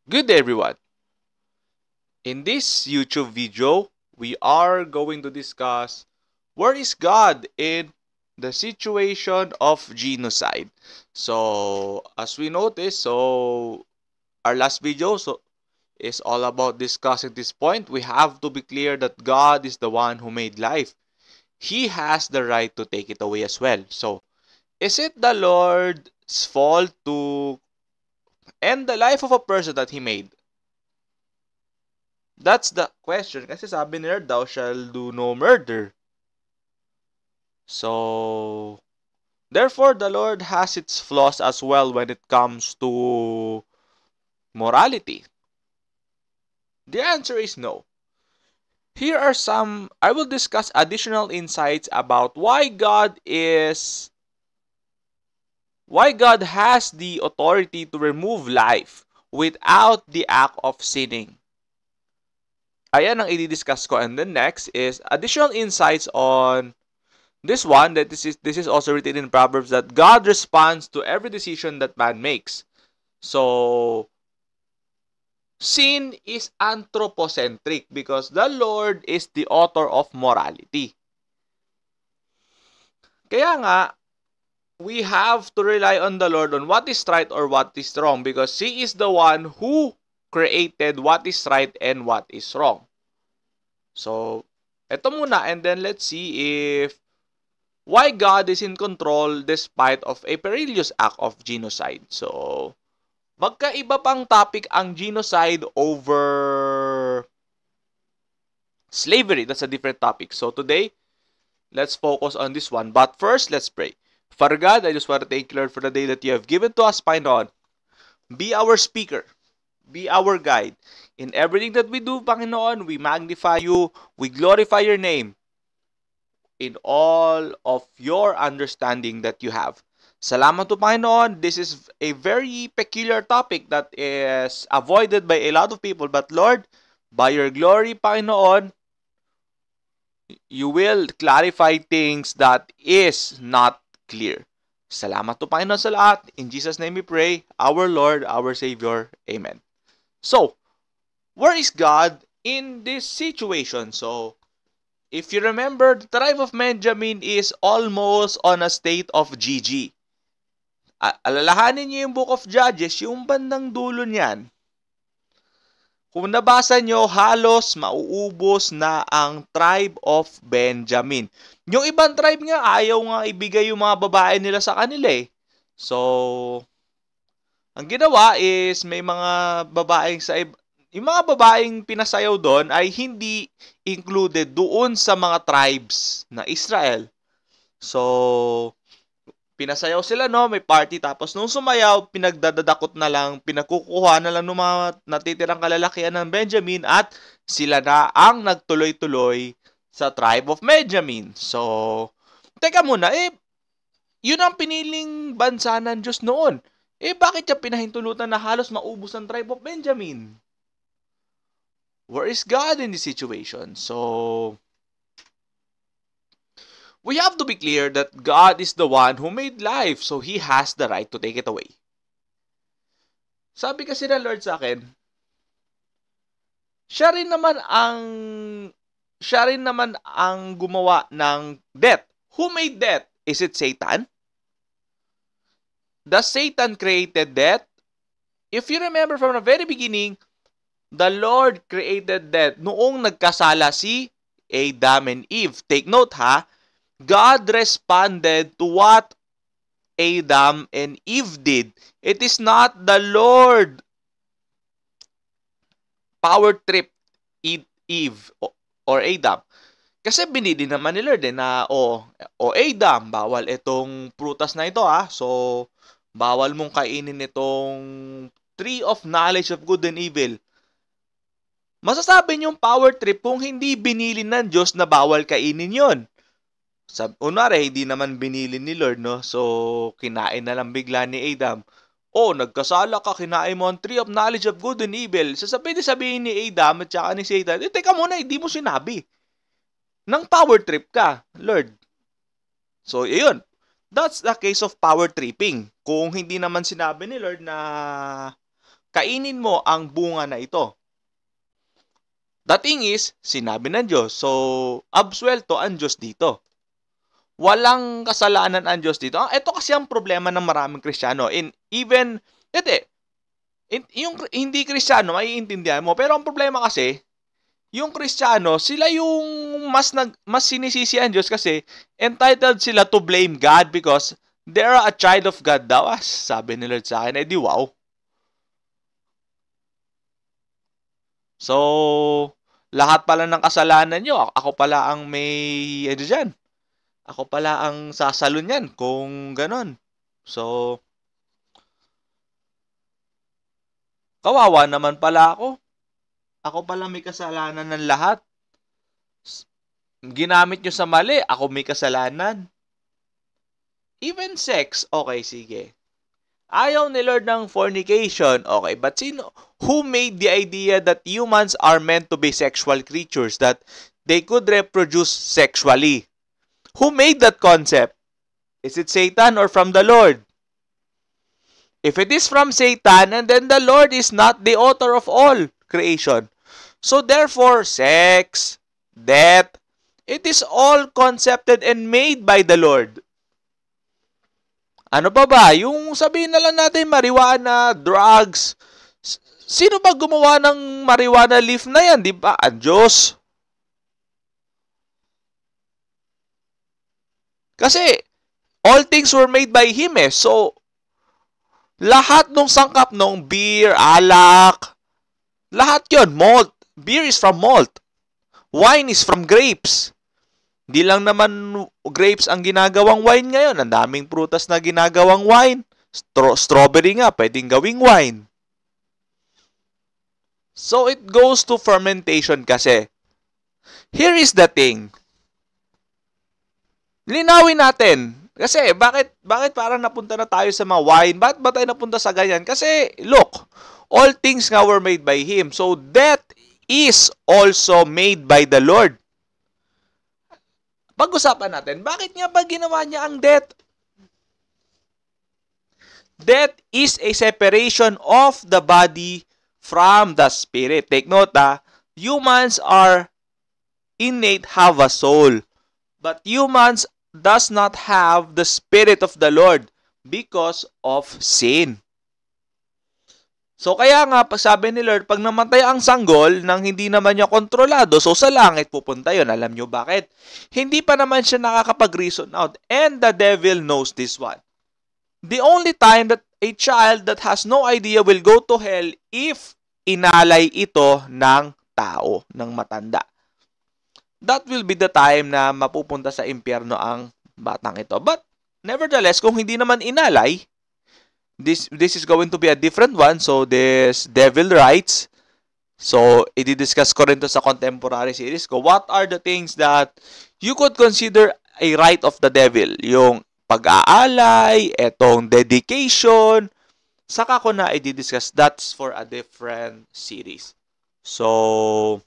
Good day, everyone. In this YouTube video, we are going to discuss where is God in the situation of genocide. So, as we noticed, our last video is all about discussing this point. We have to be clear that God is the one who made life. He has the right to take it away as well. So, is it the Lord's fault to end the life of a person that He made? That's the question. Kasi sabi nila, thou shall do no murder. So, therefore, the Lord has its flaws as well when it comes to morality. The answer is no. Here are some, I will discuss additional insights about why God has the authority to remove life without the act of sinning. Ayan ang i-discuss ko. And then next is additional insights on this one, that this is also written in Proverbs, that God responds to every decision that man makes. So, sin is anthropocentric because the Lord is the author of morality. Kaya nga, we have to rely on the Lord on what is right or what is wrong because He is the one who created what is right and what is wrong. So, eto muna, and then let's see if why God is in control despite of a perilous act of genocide. So, magkaiba pang topic ang genocide over slavery. That's a different topic. So, today, let's focus on this one. But first, let's pray. Father God, I just want to thank you, Lord, for the day that you have given to us, Panginoon. Be our speaker. Be our guide. In everything that we do, Panginoon, we magnify you. We glorify your name in all of your understanding that you have. Salamat to Panginoon. This is a very peculiar topic that is avoided by a lot of people. But Lord, by your glory, Panginoon, you will clarify things that is not clear. Salamat to Panginoon sa lahat. In Jesus' name we pray, our Lord, our Savior. Amen. So, where is God in this situation? So, if you remember, the tribe of Benjamin is almost on a state of GG. Alalahanin niyo yung Book of Judges, yung bandang dulo niyan. Kung nabasa nyo, halos mauubos na ang tribe of Benjamin. Yung ibang tribe nga, ayaw nga ibigay yung mga babae nila sa kanila eh. So, ang ginawa is may mga babaeng yung mga babaeng pinasayaw doon ay hindi included doon sa mga tribes na Israel. So, pinasayaw sila, no? May party. Tapos, nung sumayaw, pinagdadadakot na lang, pinakukuha na lang ng mga natitirang kalalakihan ng Benjamin at sila na ang nagtuloy-tuloy sa tribe of Benjamin. So, teka muna, yun ang piniling bansa ng Diyos noon. Bakit siya pinahintulutan na halos maubos ang tribe of Benjamin? Where is God in this situation? So, we have to be clear that God is the one who made life, so He has the right to take it away. Sabi kasi ng Lord sa akin, siya rin naman ang gumawa ng death. Who made death? Is it Satan? Does Satan created death? If you remember from the very beginning, the Lord created death noong nagkasala si Adam and Eve. Take note ha, God responded to what Adam and Eve did. It is not the Lord power trip Eve or Adam. Kasi binili naman ni Lord na, Adam, bawal itong prutas na ito ha. So, bawal mong kainin itong tree of knowledge of good and evil. Masasabi niyong power trip kung hindi binili ng Diyos na bawal kainin yon. Unwari, hindi naman binili ni Lord, no? So, kinain na lang bigla ni Adam. Nagkasala ka, kinain mo ang tree of knowledge of good and evil. Sabihin ni Adam at saka ni Satan, teka muna, hindi mo sinabi. Nang power trip ka, Lord. So, yun. That's the case of power tripping. Kung hindi naman sinabi ni Lord na kainin mo ang bunga na ito. The thing is, sinabi ng Diyos. So, absuelto ang Diyos dito. Walang kasalanan ang Diyos dito. Ito kasi ang problema ng maraming Kristiyano. Yung hindi Kristiyano, maiintindihan mo. Pero ang problema kasi, yung Kristiyano, sila yung mas sinisisi ang Diyos kasi entitled sila to blame God because they're a child of God daw. Sabi ni Lord sa akin, di wow. So, lahat pala ng kasalanan nyo, ako pala ang may, dyan. Ako pala ang sasalo niyan kung ganon. So, kawawa naman pala ako. Ako pala may kasalanan ng lahat. Ginamit nyo sa mali, ako may kasalanan. Even sex, okay, sige. Ayaw ni Lord ng fornication, okay. But who made the idea that humans are meant to be sexual creatures, that they could reproduce sexually? Who made that concept? Is it Satan or from the Lord? If it is from Satan, and then the Lord is not the author of all creation. So therefore, sex, death, it is all concepted and made by the Lord. Ano pa ba? Yung sabihin na lang natin, marijuana, drugs. Sino ba gumawa ng marijuana leaf na yan? Di ba? Ang Diyos. Kasi, all things were made by Him eh. So, lahat ng sangkap ng beer, alak, lahat yon malt. Beer is from malt. Wine is from grapes. Di lang naman grapes ang ginagawang wine ngayon. Ang daming prutas na ginagawang wine. Strawberry nga, pwedeng gawing wine. So, it goes to fermentation kasi. Here is the thing. Linawin natin. Kasi, bakit parang napunta na tayo sa mga wine? Bakit ba tayo napunta sa ganyan? Kasi, look, all things nga were made by Him. So, death is also made by the Lord. Pag-usapan natin, bakit nga ba ginawa niya ang death? Death is a separation of the body from the spirit. Take note, humans are innate, have a soul. But humans does not have the spirit of the Lord because of sin. So kaya nga, sabi ni Lord, pag namatay ang sanggol nang hindi naman niya kontrolado, so sa langit pupunta yun. Alam niyo bakit? Hindi pa naman siya nakakapag-reason out. And the devil knows this one. The only time that a child that has no idea will go to hell if inalay ito ng tao, ng matanda. That will be the time na mapupunta sa impyerno ang batang ito. But nevertheless, kung hindi naman inalay, this is going to be a different one. So, this devil rights. So, i-discuss ko rin to sa contemporary series ko. What are the things that you could consider a right of the devil? Yung pag-aalay, etong dedication. Saka ko na i-discuss. That's for a different series. So,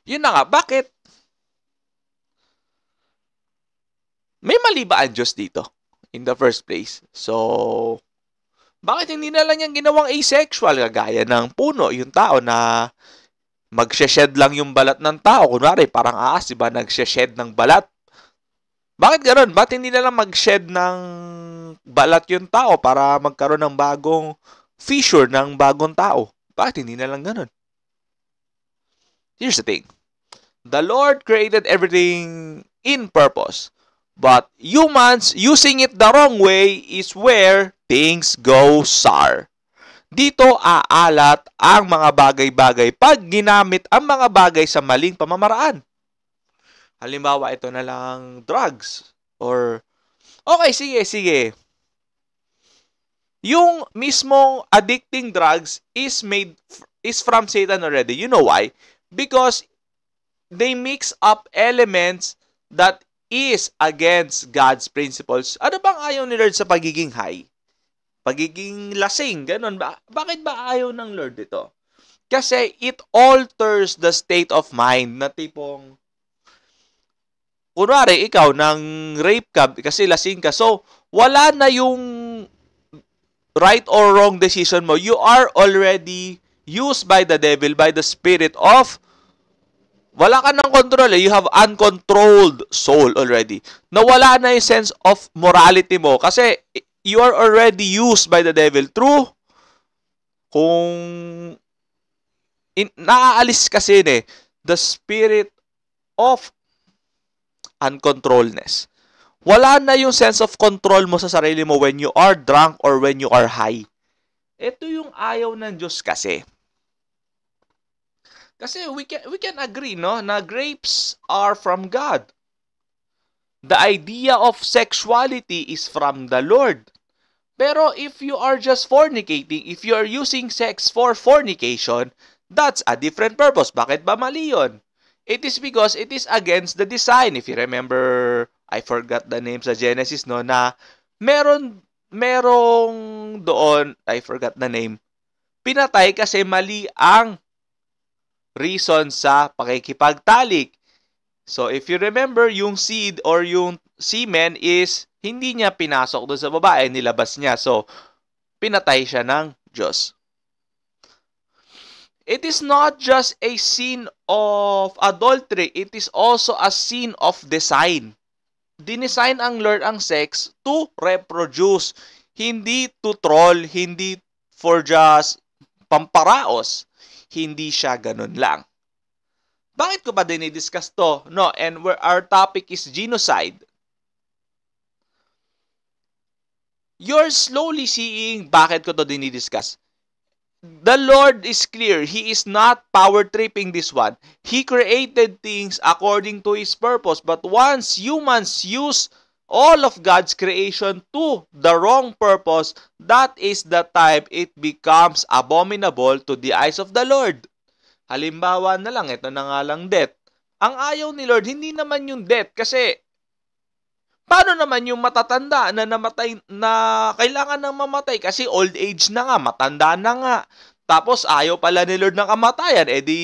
yun na nga. Bakit? May mali ba ang Diyos dito? In the first place. So, bakit hindi na lang yung ginawang asexual? Kagaya ng puno, yung tao na magshe-shed lang yung balat ng tao. Kunwari, parang aas, diba? Nagshe-shed ng balat. Bakit gano'n? Bakit hindi na lang mag-shed ng balat yung tao para magkaroon ng bagong fissure ng bagong tao? Bakit hindi na lang gano'n? Here's the thing. The Lord created everything in purpose. But humans using it the wrong way is where things go sour. Dito aalat ang mga bagay-bagay pag ginamit ang mga bagay sa maling pamamaraan. Halimbawa, ito na lang drugs. Or, okay, sige. Yung mismong addicting drugs is from Satan already. You know why? Because they mix up elements that is against God's principles. Ano bang ayaw ni Lord sa pagiging high? Pagiging lasing, ganun ba? Bakit ba ayaw ng Lord ito? Kasi it alters the state of mind na tipong, kunwari, ikaw, nang rape ka kasi lasing ka. So, wala na yung right or wrong decision mo, you are already used by the devil, by the spirit of wala ka ng control eh. You have uncontrolled soul already. Nawala na yung sense of morality mo kasi you are already used by the devil through kung naaalis kasi the spirit of uncontrolledness. Wala na yung sense of control mo sa sarili mo when you are drunk or when you are high. Ito yung ayaw ng Diyos kasi. Kasi we can agree na grapes are from God. The idea of sexuality is from the Lord. Pero if you are just fornicating, if you are using sex for fornication, that's a different purpose. Bakit ba mali yun? It is because it is against the design. If you remember, I forgot the name sa Genesis, na merong doon, I forgot the name, pinatay kasi mali ang reason sa pakikipagtalik. So, if you remember, yung seed or yung semen is hindi niya pinasok doon sa babae, nilabas niya. So, pinatay siya ng Diyos. It is not just a sin of adultery, it is also a sin of design. Dinesign ang Lord ang sex to reproduce, hindi to troll, hindi for just pamparaos. Hindi siya ganun lang. Bakit ko ba dinidiscuss to? No, and where our topic is genocide. You're slowly seeing bakit ko to dinidiscuss. The Lord is clear. He is not power-tripping this one. He created things according to His purpose. But once humans use all of God's creation to the wrong purpose, that is the time it becomes abominable to the eyes of the Lord. Halimbawa na lang, ito na nga lang death. Ang ayaw ni Lord, hindi naman yung death. Kasi, paano naman yung matatanda na namatay, na kailangan nang mamatay? Kasi old age na nga, matanda na nga. Tapos, ayaw pala ni Lord ng kamatayan. Eh di,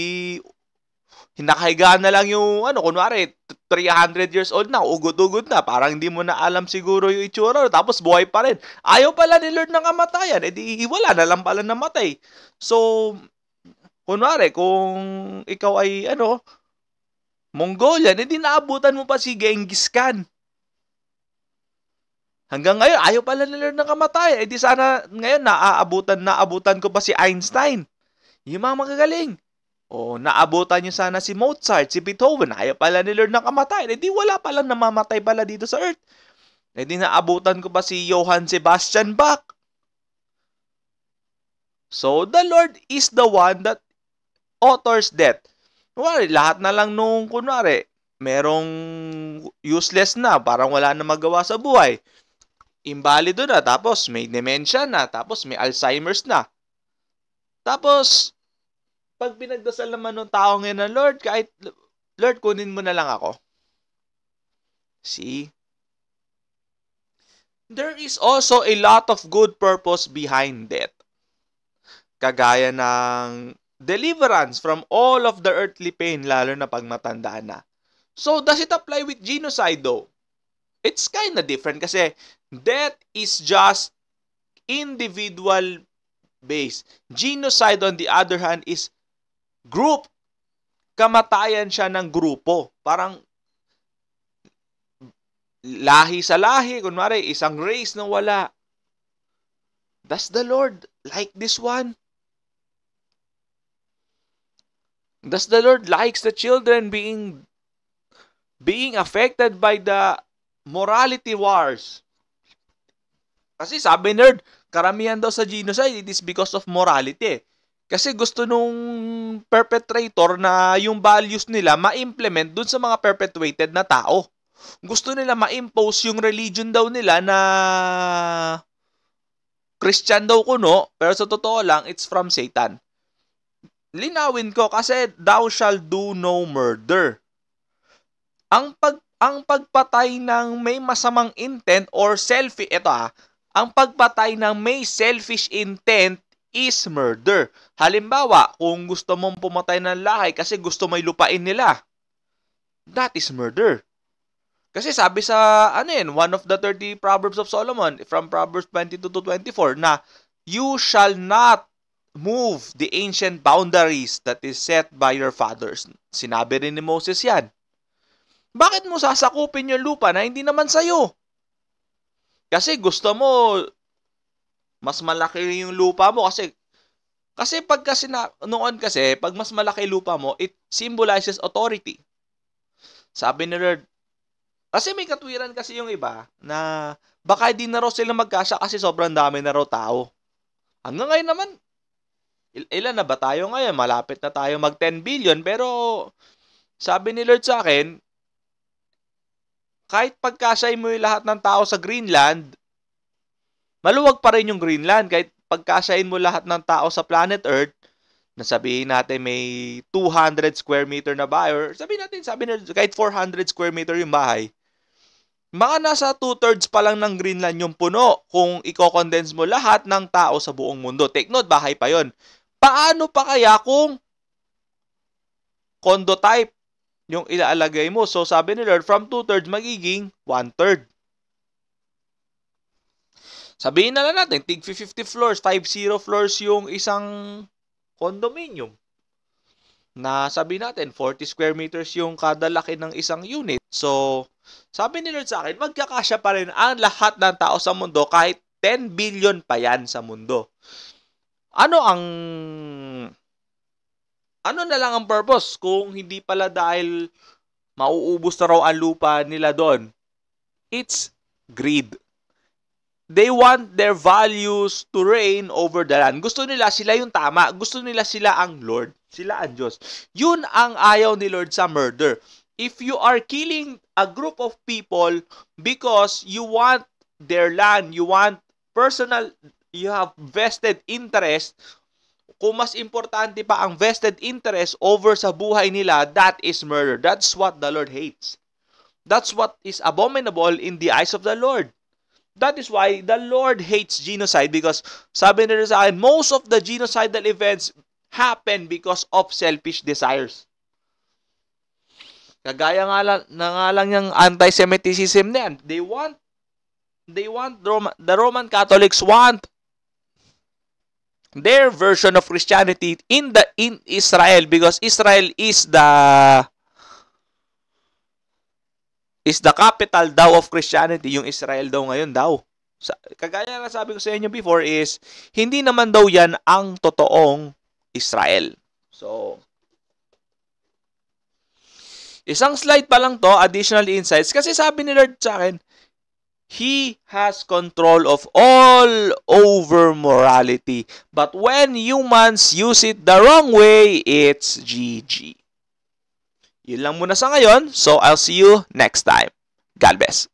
hinakahigaan na lang yung, kunwari, 300 years old na, ugod-ugod na, parang hindi mo na alam siguro yung itsura, tapos buhay pa rin. Ayaw pala ni Lord ng kamatayan, edi wala na lang pala namatay. So, kunwari, kung ikaw ay, Mongolian, edi naabutan mo pa si Genghis Khan. Hanggang ngayon, ayaw pala ni Lord ng kamatayan, edi sana ngayon naabutan ko pa si Einstein. Yung mga magagaling. O, naabutan nyo sana si Mozart, si Beethoven, ayaw pala ni Lord ng kamatayan. Eh di wala palang namamatay pala dito sa earth. Eh di naabutan ko pa si Johann Sebastian Bach. So, the Lord is the one that authors death. Kunwari, lahat na lang kunwari, merong useless na, parang wala na magawa sa buhay. Invalido na, tapos may dementia na, tapos may Alzheimer's na. Tapos, pag pinagdasal naman ng tao ngayon na, Lord, kunin mo na lang ako. See? There is also a lot of good purpose behind death. Kagaya ng deliverance from all of the earthly pain, lalo na pag matandaan na. So, does it apply with genocide though? It's kind of different kasi death is just individual based. Genocide, on the other hand, is group. Kamatayan siya ng grupo. Parang lahi sa lahi. Kunwari, isang race na wala. Does the Lord like this one? Does the Lord likes the children being affected by the morality wars? Kasi sabi ni Lord, karamihan daw sa genocide, it is because of morality. Kasi gusto nung perpetrator na yung values nila ma-implement dun sa mga perpetuated na tao. Gusto nila ma-impose yung religion daw nila na Christian daw kuno, pero sa totoo lang, it's from Satan. Linawin ko kasi thou shall do no murder. Ang pagpatay ng may masamang intent or selfish, ang pagpatay ng may selfish intent is murder. Halimbawa, kung gusto mong pumatay ng lalaki kasi gusto may lupain nila, that is murder. Kasi sabi sa, one of the 30 Proverbs of Solomon, from Proverbs 22 to 24, na you shall not move the ancient boundaries that is set by your fathers. Sinabi rin ni Moses yan. Bakit mo sasakupin yung lupa na hindi naman sa'yo? Kasi gusto mo, mas malaki yung lupa mo kasi noon kasi, pag mas malaki lupa mo, it symbolizes authority. Sabi ni Lord, kasi may katwiran kasi yung iba na baka hindi na raw sila magkasya kasi sobrang dami na raw tao. Hanggang ngayon naman, ilan na ba tayo ngayon? Malapit na tayo mag 10 billion pero sabi ni Lord sa akin, kahit pagkasyahin mo yung lahat ng tao sa Greenland, maluwag pa rin yung Greenland. Kahit pagkasyahin mo lahat ng tao sa planet Earth, na sabihin natin may 200 square meter na bahay, or sabihin natin kahit 400 square meter yung bahay, mga nasa 2/3 pa lang ng Greenland yung puno kung i-condense mo lahat ng tao sa buong mundo. Take note, bahay pa yon. Paano pa kaya kung condo type yung ilalagay mo? So sabi ni Lord, from 2/3 magiging 1/3. Sabihin na lang natin, tig 50 floors, 50 floors yung isang condominium. Na sabihin natin, 40 square meters yung kada laki ng isang unit. So, sabi ni Lord sa akin, magkakasya pa rin ang lahat ng tao sa mundo kahit 10 billion pa yan sa mundo. Ano na lang ang purpose kung hindi pala dahil mauubos na raw ang lupa nila doon? It's greed. They want their values to reign over the land. Gusto nila sila yung tama. Gusto nila sila ang Lord. Sila ang Diyos. Yun ang ayaw ni Lord sa murder. If you are killing a group of people because you want their land, you have vested interest, kung mas importante pa ang vested interest over sa buhay nila, that is murder. That's what the Lord hates. That's what is abominable in the eyes of the Lord. That is why the Lord hates genocide, because sabi nila sa akin, most of the genocidal events happen because of selfish desires. Kagaya nga lang yung anti-Semitism na yan. The Roman Catholics want their version of Christianity in Israel, because Israel is the capital daw of Christianity. Yung Israel daw ngayon daw. Kagaya na sabi ko sa inyo before is, hindi naman daw yan ang totoong Israel. So, isang slide pa lang to, additional insights. Kasi sabi ni Lord sa akin, He has control of all over morality. But when humans use it the wrong way, it's GG. Yun lang muna sa ngayon. So, I'll see you next time. God bless.